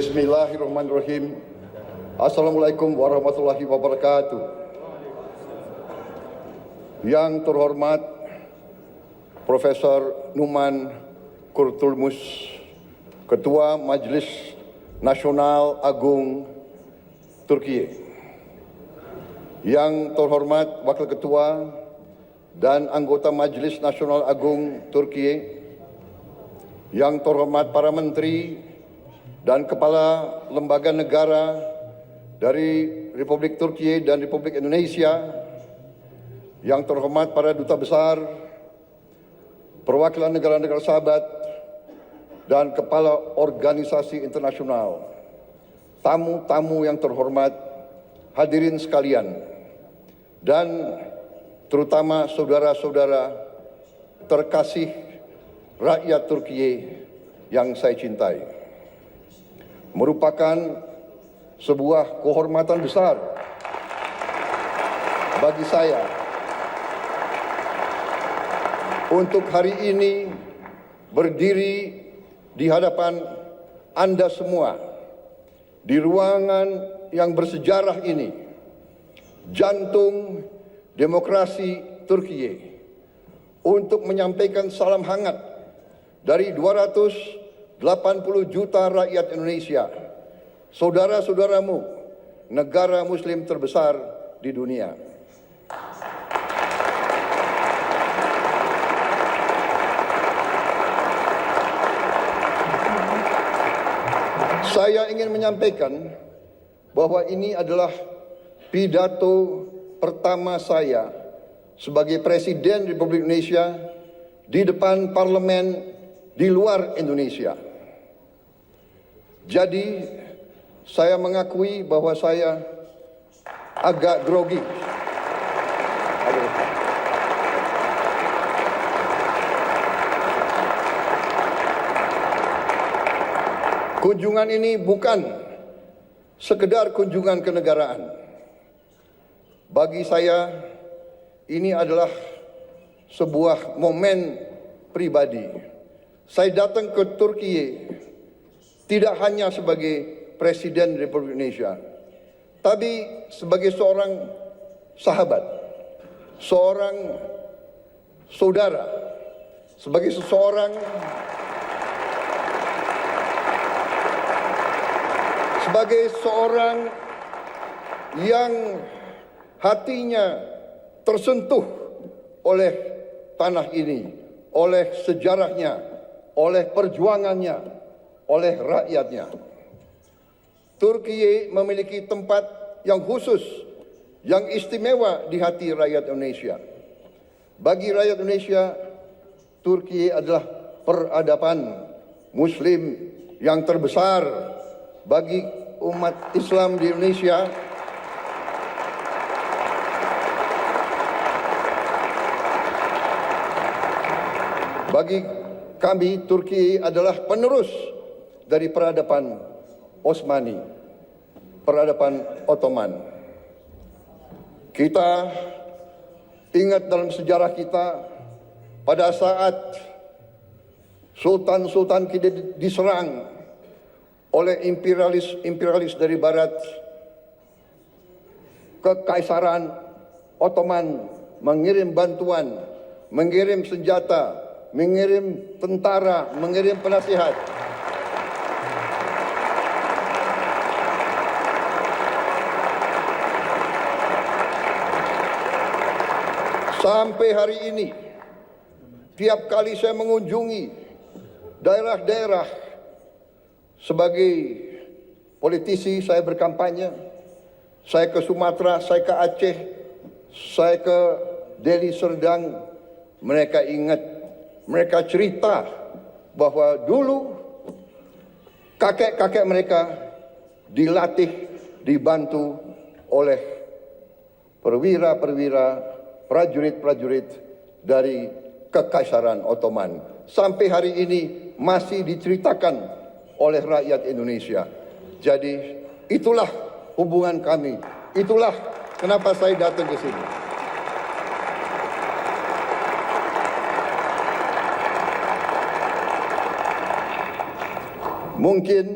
Bismillahirrahmanirrahim. Assalamualaikum warahmatullahi wabarakatuh. Yang terhormat Profesor Numan Kurtulmus, Ketua Majelis Nasional Agung Turkiye. Yang terhormat Wakil Ketua dan anggota Majelis Nasional Agung Turkiye. Yang terhormat para menteri dan kepala lembaga negara dari Republik Turkiye dan Republik Indonesia, yang terhormat para duta besar, perwakilan negara-negara sahabat, dan kepala organisasi internasional, tamu-tamu yang terhormat, hadirin sekalian, dan terutama saudara-saudara terkasih rakyat Turkiye yang saya cintai. Merupakan sebuah kehormatan besar bagi saya untuk hari ini berdiri di hadapan Anda semua di ruangan yang bersejarah ini, jantung demokrasi Turkiye, untuk menyampaikan salam hangat dari 280 juta rakyat Indonesia, saudara-saudaramu, negara muslim terbesar di dunia. Saya ingin menyampaikan bahwa ini adalah pidato pertama saya sebagai Presiden Republik Indonesia di depan parlemen di luar Indonesia. Jadi, saya mengakui bahwa saya agak grogi. Kunjungan ini bukan sekedar kunjungan kenegaraan. Bagi saya, ini adalah sebuah momen pribadi. Saya datang ke Turkiye tidak hanya sebagai Presiden Republik Indonesia, tapi sebagai seorang sahabat, seorang saudara, sebagai seseorang yang hatinya tersentuh oleh tanah ini, oleh sejarahnya, oleh perjuangannya, oleh rakyatnya. Turkiye memiliki tempat yang khusus, yang istimewa di hati rakyat Indonesia. Bagi rakyat Indonesia, Turkiye adalah peradaban muslim yang terbesar. Bagi umat Islam di Indonesia, bagi kami, Turki adalah penerus dari peradaban Osmani, peradaban Ottoman. Kita ingat dalam sejarah kita, pada saat sultan-sultan kita diserang oleh imperialis dari barat, Kekaisaran Ottoman mengirim bantuan, mengirim senjata, mengirim tentara, mengirim penasihat. Sampai hari ini, tiap kali saya mengunjungi daerah-daerah sebagai politisi, saya berkampanye, saya ke Sumatera, saya ke Aceh, saya ke Deli Serdang, mereka ingat, mereka cerita bahwa dulu kakek-kakek mereka dilatih, dibantu oleh perwira-perwira, prajurit-prajurit dari Kekaisaran Ottoman. Sampai hari ini masih diceritakan oleh rakyat Indonesia. Jadi itulah hubungan kami. Itulah kenapa saya datang ke sini. Mungkin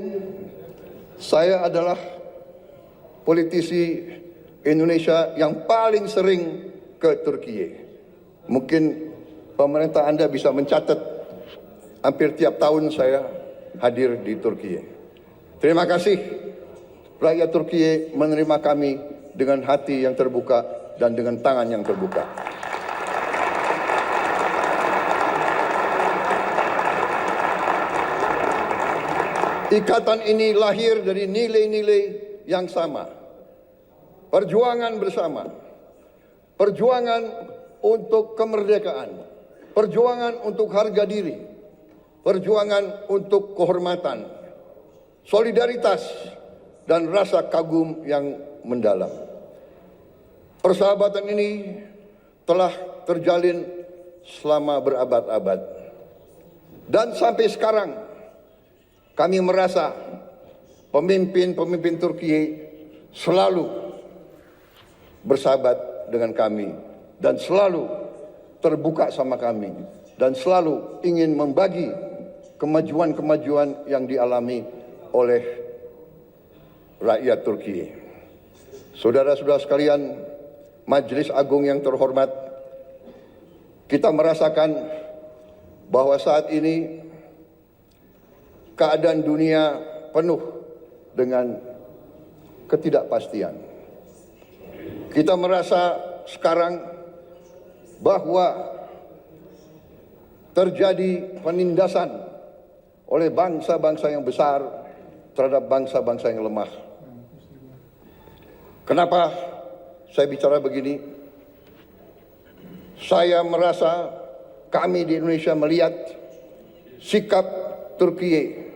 Saya adalah politisi Indonesia yang paling sering ke Turkiye. Mungkin pemerintah Anda bisa mencatat hampir tiap tahun saya hadir di Turkiye. Terima kasih rakyat Turkiye menerima kami dengan hati yang terbuka dan dengan tangan yang terbuka. Ikatan ini lahir dari nilai-nilai yang sama. Perjuangan bersama. Perjuangan untuk kemerdekaan. Perjuangan untuk harga diri. Perjuangan untuk kehormatan. Solidaritas dan rasa kagum yang mendalam. Persahabatan ini telah terjalin selama berabad-abad. Dan sampai sekarang kami merasa pemimpin-pemimpin Turkiye selalu bersahabat dengan kami dan selalu terbuka sama kami dan selalu ingin membagi kemajuan-kemajuan yang dialami oleh rakyat Turkiye. Saudara-saudara sekalian, Majelis Agung yang terhormat, kita merasakan bahwa saat ini keadaan dunia penuh dengan ketidakpastian. Kita merasa sekarang bahwa terjadi penindasan oleh bangsa-bangsa yang besar terhadap bangsa-bangsa yang lemah. Kenapa saya bicara begini? Saya merasa kami di Indonesia melihat sikap Turkiye,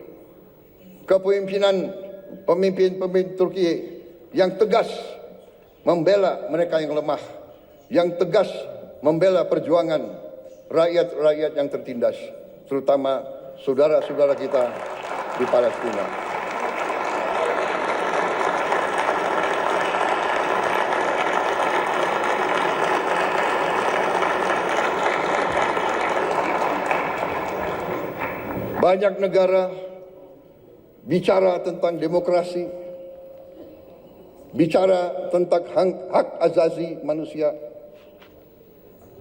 kepemimpinan pemimpin-pemimpin Turkiye yang tegas membela mereka yang lemah, yang tegas membela perjuangan rakyat-rakyat yang tertindas, terutama saudara-saudara kita di Palestina. Banyak negara bicara tentang demokrasi, bicara tentang hak asasi manusia.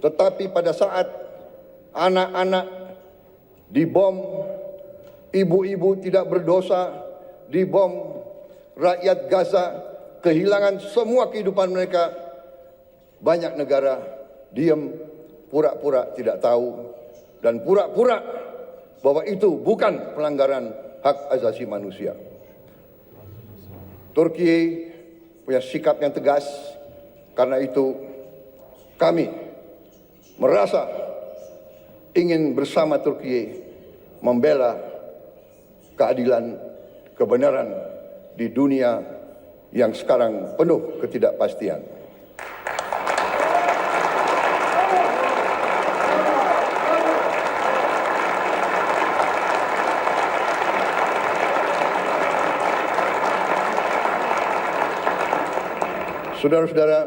Tetapi pada saat anak-anak dibom, ibu-ibu tidak berdosa dibom, rakyat Gaza kehilangan semua kehidupan mereka, banyak negara diam, pura-pura tidak tahu, dan pura-pura bahwa itu bukan pelanggaran hak asasi manusia. Turkiye punya sikap yang tegas, karena itu kami merasa ingin bersama Turkiye membela keadilan, kebenaran di dunia yang sekarang penuh ketidakpastian. Saudara-saudara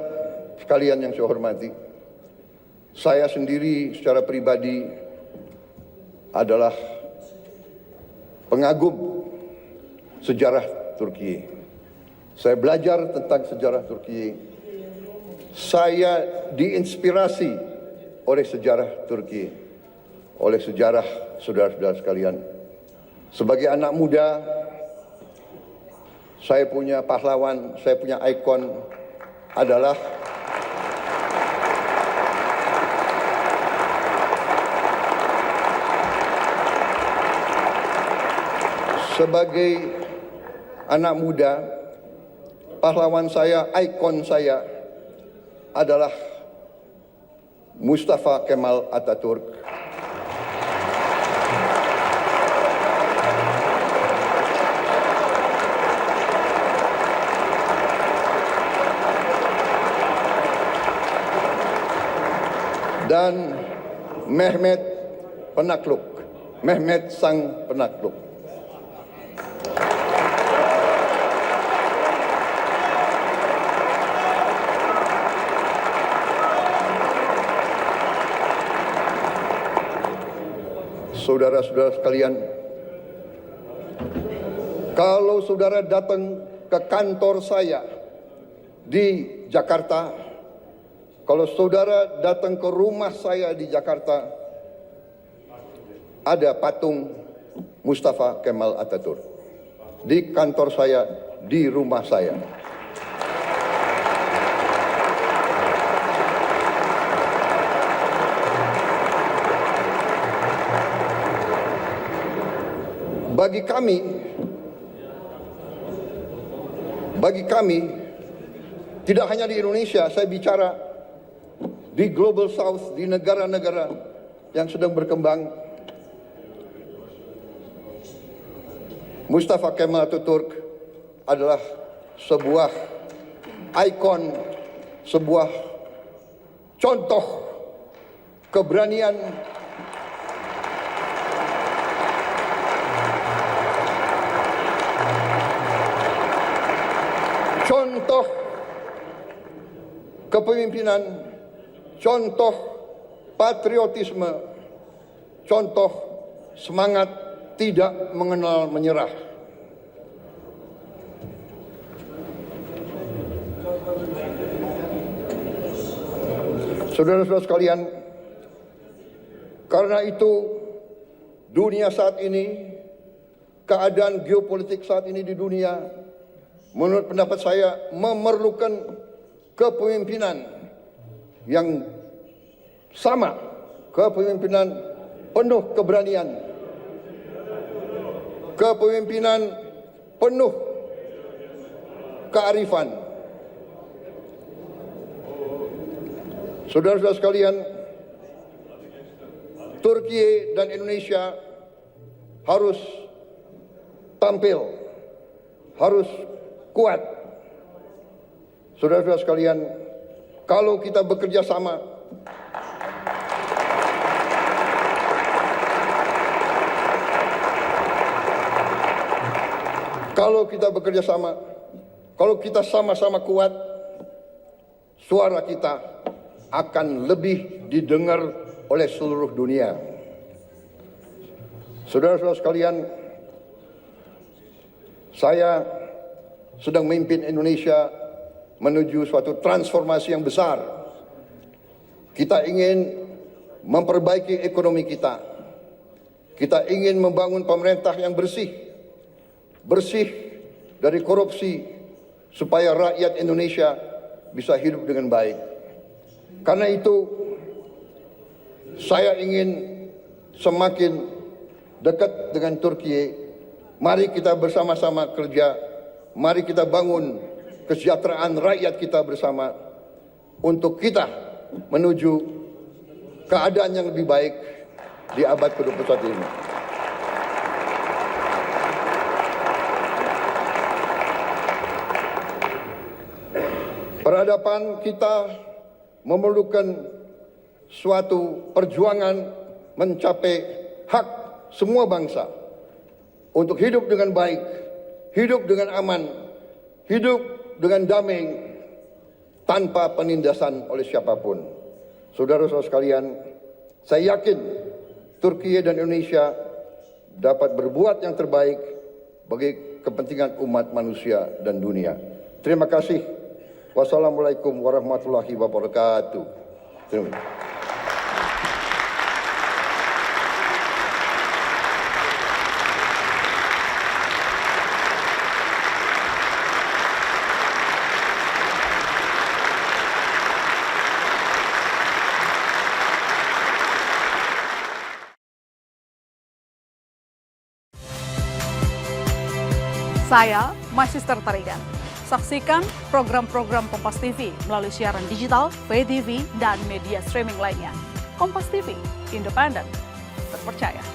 sekalian yang saya hormati, saya sendiri secara pribadi adalah pengagum sejarah Turkiye. Saya belajar tentang sejarah Turkiye. Saya diinspirasi oleh sejarah Turkiye, oleh sejarah saudara-saudara sekalian. Sebagai anak muda, saya punya pahlawan, saya punya ikon adalah sebagai anak muda, pahlawan saya, ikon saya adalah Mustafa Kemal Atatürk. Dan Mehmet Penakluk, Mehmet Sang Penakluk. Saudara-saudara sekalian, kalau kalau saudara datang ke kantor saya di Jakarta, kalau saudara datang ke rumah saya di Jakarta, ada patung Mustafa Kemal Atatürk. Di kantor saya, di rumah saya. Bagi kami, tidak hanya di Indonesia, saya bicara di Global South, di negara-negara yang sedang berkembang, Mustafa Kemal Atatürk adalah sebuah ikon, sebuah contoh keberanian, contoh kepemimpinan, contoh patriotisme, contoh semangat tidak mengenal menyerah. Saudara-saudara sekalian, karena itu dunia saat ini, keadaan geopolitik saat ini di dunia, menurut pendapat saya memerlukan kepemimpinan yang sama, kepemimpinan penuh keberanian, kepemimpinan penuh kearifan. Saudara-saudara sekalian, Turki dan Indonesia harus tampil, harus kuat. Saudara-saudara sekalian, kalau kita bekerja sama, kalau kita sama-sama kuat, suara kita akan lebih didengar oleh seluruh dunia. Saudara-saudara sekalian, saya sedang memimpin Indonesia menuju suatu transformasi yang besar. Kita ingin memperbaiki ekonomi kita. Kita ingin membangun pemerintah yang bersih dari korupsi, supaya rakyat Indonesia bisa hidup dengan baik. Karena itu, saya ingin semakin dekat dengan Turki. Mari kita bersama-sama kerja, mari kita bangun kesejahteraan rakyat kita bersama untuk kita menuju keadaan yang lebih baik di abad ke-21 ini. Peradaban kita memerlukan suatu perjuangan mencapai hak semua bangsa untuk hidup dengan baik, hidup dengan aman, hidup dengan damai, tanpa penindasan oleh siapapun. Saudara-saudara sekalian, saya yakin Turki dan Indonesia dapat berbuat yang terbaik bagi kepentingan umat manusia dan dunia. Terima kasih. Wassalamualaikum warahmatullahi wabarakatuh. Terima kasih. Saya Magister Tarigan. Saksikan program-program Kompas TV melalui siaran digital, pay TV, dan media streaming lainnya. Kompas TV, independen, terpercaya.